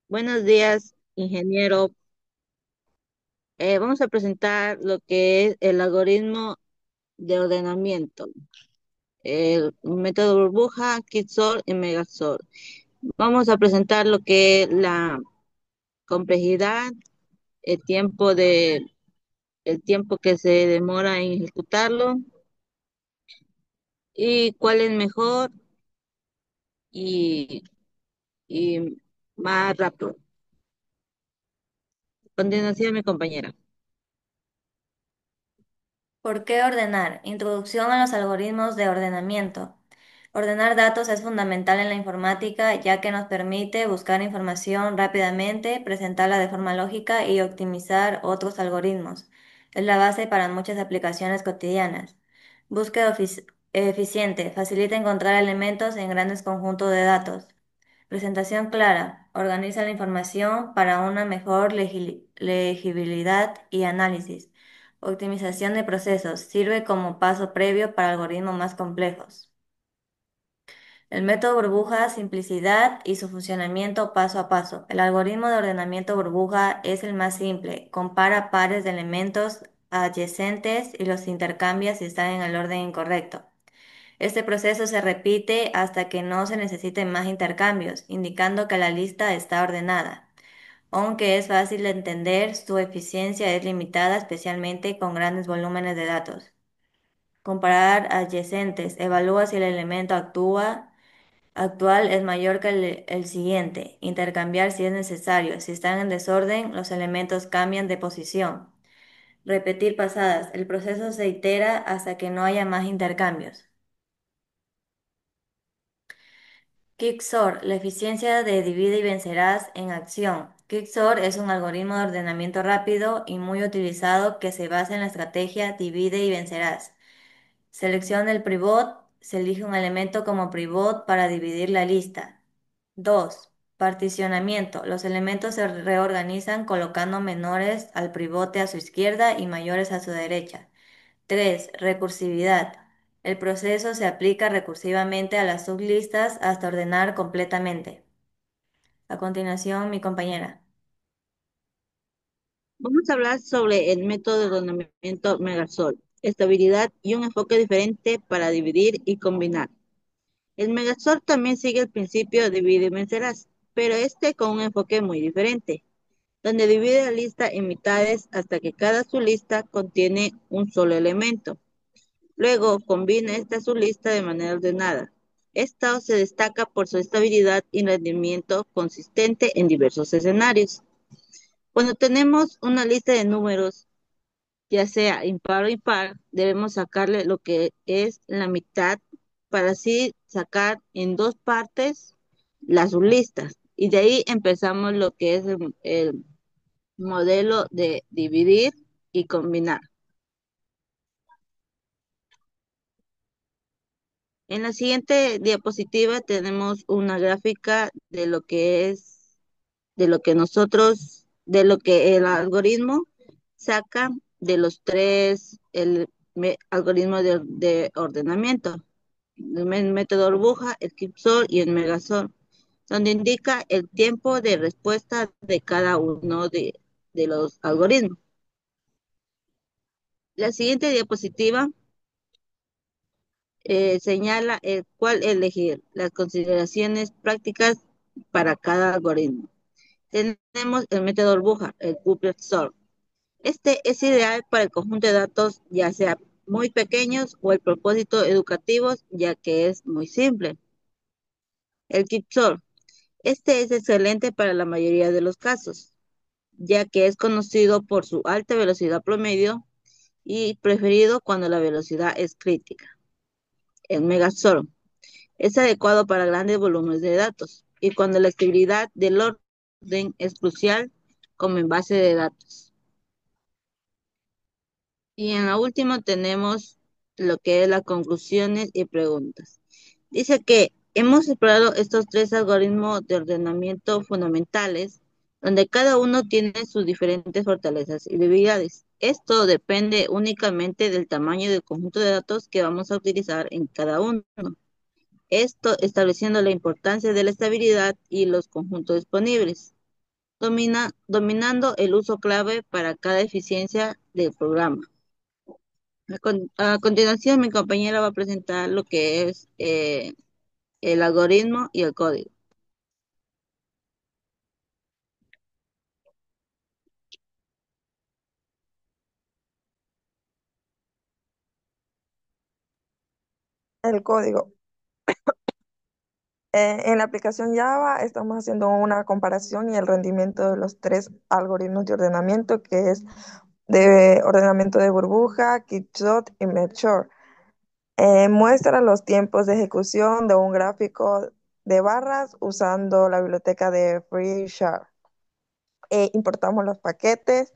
Buenos días, ingeniero. Vamos a presentar lo que es el algoritmo de ordenamiento, el método burbuja, Quicksort y Megasort. Vamos a presentar lo que es la complejidad, el tiempo el tiempo que se demora en ejecutarlo y cuál es mejor y, y más rápido. A continuación, mi compañera. ¿Por qué ordenar? Introducción a los algoritmos de ordenamiento. Ordenar datos es fundamental en la informática ya que nos permite buscar información rápidamente, presentarla de forma lógica y optimizar otros algoritmos. Es la base para muchas aplicaciones cotidianas. Búsqueda eficiente. Facilita encontrar elementos en grandes conjuntos de datos. Presentación clara. Organiza la información para una mejor legibilidad y análisis. Optimización de procesos. Sirve como paso previo para algoritmos más complejos. El método burbuja, simplicidad y su funcionamiento paso a paso. El algoritmo de ordenamiento burbuja es el más simple. Compara pares de elementos adyacentes y los intercambia si están en el orden incorrecto. Este proceso se repite hasta que no se necesiten más intercambios, indicando que la lista está ordenada. Aunque es fácil de entender, su eficiencia es limitada, especialmente con grandes volúmenes de datos. Comparar adyacentes. Evalúa si el elemento actual es mayor que el siguiente. Intercambiar si es necesario. Si están en desorden, los elementos cambian de posición. Repetir pasadas. El proceso se itera hasta que no haya más intercambios. Quicksort, la eficiencia de divide y vencerás en acción. Quicksort es un algoritmo de ordenamiento rápido y muy utilizado que se basa en la estrategia divide y vencerás. Selecciona el pivot, se elige un elemento como pivot para dividir la lista. 2. Particionamiento. Los elementos se reorganizan colocando menores al pivote a su izquierda y mayores a su derecha. 3. Recursividad. El proceso se aplica recursivamente a las sublistas hasta ordenar completamente. A continuación, mi compañera. Vamos a hablar sobre el método de ordenamiento Megasol, estabilidad y un enfoque diferente para dividir y combinar. El Megasol también sigue el principio de divide y vencerás, pero este con un enfoque muy diferente, donde divide la lista en mitades hasta que cada sublista contiene un solo elemento. Luego combina esta sublista de manera ordenada. Esto se destaca por su estabilidad y rendimiento consistente en diversos escenarios. Cuando tenemos una lista de números, ya sea impar o impar, debemos sacarle lo que es la mitad para así sacar en dos partes las sublistas. Y de ahí empezamos lo que es el modelo de dividir y combinar. En la siguiente diapositiva tenemos una gráfica de lo que es, de lo que nosotros, de lo que el algoritmo saca de los tres, algoritmo de ordenamiento, el método burbuja, el Quicksort y el Megasort, donde indica el tiempo de respuesta de cada uno de los algoritmos. La siguiente diapositiva señala el cuál elegir, las consideraciones prácticas para cada algoritmo. Tenemos el método burbuja, el Quicksort. Este es ideal para el conjunto de datos, ya sea muy pequeños o el propósito educativos, ya que es muy simple. El Quicksort. Este es excelente para la mayoría de los casos, ya que es conocido por su alta velocidad promedio y preferido cuando la velocidad es crítica. El Megasort es adecuado para grandes volúmenes de datos y cuando la estabilidad del orden es crucial, como en base de datos. Y en la última tenemos lo que es las conclusiones y preguntas. Dice que hemos explorado estos tres algoritmos de ordenamiento fundamentales, donde cada uno tiene sus diferentes fortalezas y debilidades. Esto depende únicamente del tamaño del conjunto de datos que vamos a utilizar en cada uno. Esto estableciendo la importancia de la estabilidad y los conjuntos disponibles. dominando el uso clave para cada eficiencia del programa. A continuación, mi compañera va a presentar lo que es el algoritmo y el código. El código. En la aplicación Java estamos haciendo una comparación y el rendimiento de los tres algoritmos de ordenamiento, que es de ordenamiento de burbuja, Quixote y Melchor. Muestra los tiempos de ejecución de un gráfico de barras usando la biblioteca de FreeShare. Importamos los paquetes.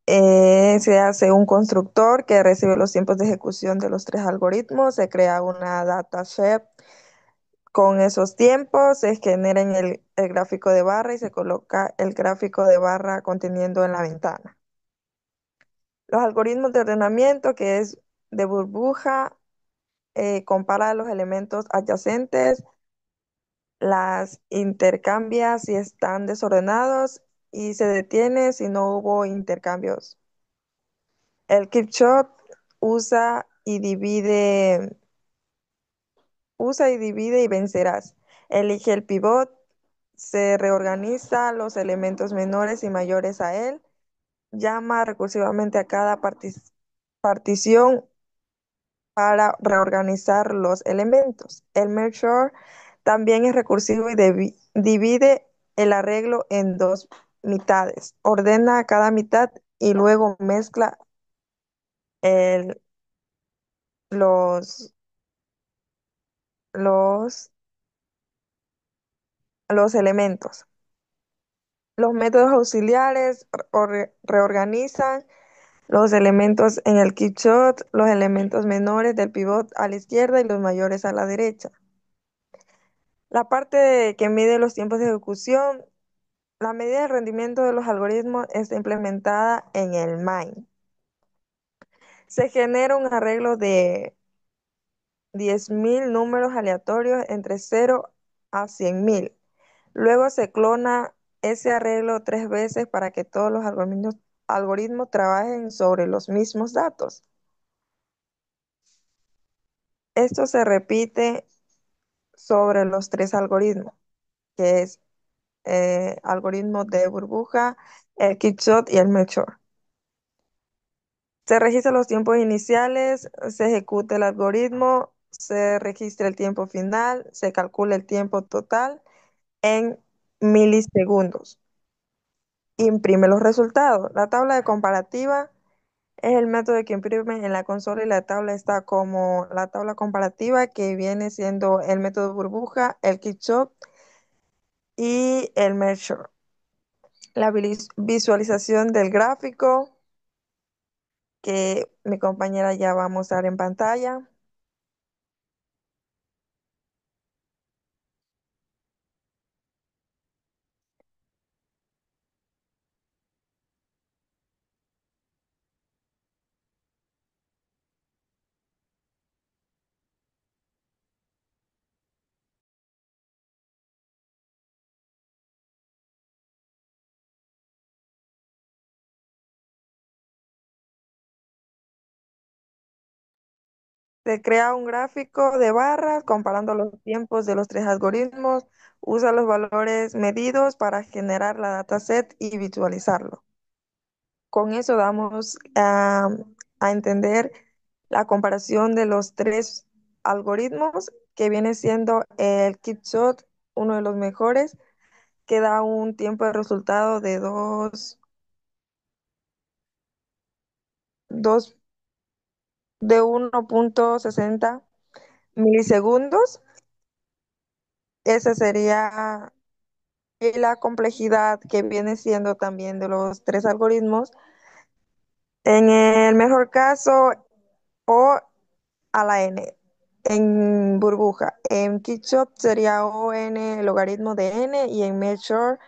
Se hace un constructor que recibe los tiempos de ejecución de los tres algoritmos. Se crea una dataset con esos tiempos. Se genera en el gráfico de barra y se coloca el gráfico de barra conteniendo en la ventana. Los algoritmos de ordenamiento, que es de burbuja, compara los elementos adyacentes, las intercambia si están desordenados y se detiene si no hubo intercambios. El Quixote usa y divide y vencerás. Elige el pivot, se reorganiza los elementos menores y mayores a él, llama recursivamente a cada partición para reorganizar los elementos. El merge también es recursivo y divide el arreglo en dos mitades. Ordena cada mitad y luego mezcla el- los, los, los elementos. Los métodos auxiliares reorganizan los elementos en el Quixote, los elementos menores del pivot a la izquierda y los mayores a la derecha. La parte que mide los tiempos de ejecución, la medida de rendimiento de los algoritmos está implementada en el main. Se genera un arreglo de 10.000 números aleatorios entre 0 a 100.000. Luego se clona ese arreglo 3 veces para que todos los algoritmos trabajen sobre los mismos datos. Esto se repite sobre los tres algoritmos, que es algoritmo de burbuja, el Quixote y el Melchor. Se registran los tiempos iniciales, se ejecuta el algoritmo, se registra el tiempo final, se calcula el tiempo total en milisegundos. Imprime los resultados. La tabla de comparativa es el método que imprime en la consola y la tabla está como la tabla comparativa que viene siendo el método burbuja, el Quixote y el Melchor. La visualización del gráfico que mi compañera ya va a mostrar en pantalla. Se crea un gráfico de barras comparando los tiempos de los tres algoritmos, usa los valores medidos para generar la dataset y visualizarlo. Con eso damos a entender la comparación de los tres algoritmos, que viene siendo el Quixote, uno de los mejores, que da un tiempo de resultado de 2 de 1.60 milisegundos. Esa sería la complejidad que viene siendo también de los tres algoritmos. En el mejor caso, O a la n, en burbuja. En Quixote sería O n logaritmo de n y en Melchor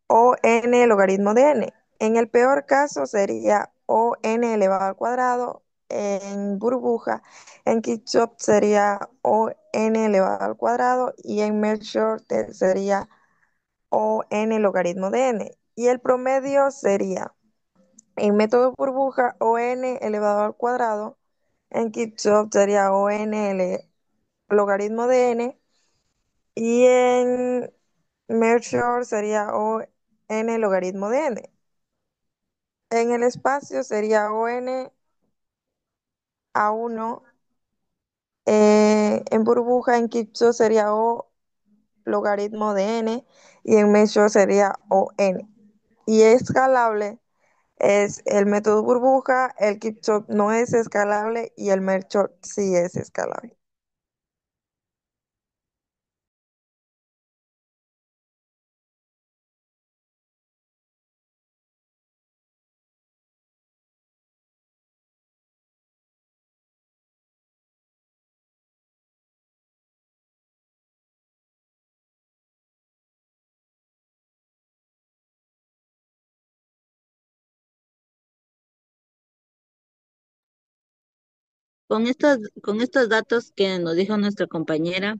O n logaritmo de n. En el peor caso sería O n elevado al cuadrado en burbuja, en Kirchhoff sería O n elevado al cuadrado y en Melchior sería O n logaritmo de n. Y el promedio sería en método burbuja O n elevado al cuadrado, en Kirchhoff sería O n logaritmo de n y en Melchior sería O n logaritmo de n. En el espacio sería O n a 1. En burbuja, en Kirchhoff sería O logaritmo de n y en Melchior sería O n. Y escalable es el método burbuja, el Kirchhoff no es escalable y el Melchior sí es escalable. Con estos datos que nos dijo nuestra compañera,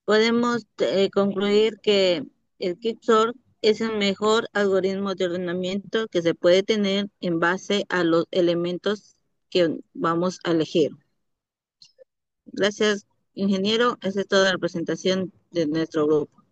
podemos concluir que el Quicksort es el mejor algoritmo de ordenamiento que se puede tener en base a los elementos que vamos a elegir. Gracias, ingeniero. Esa es toda la presentación de nuestro grupo.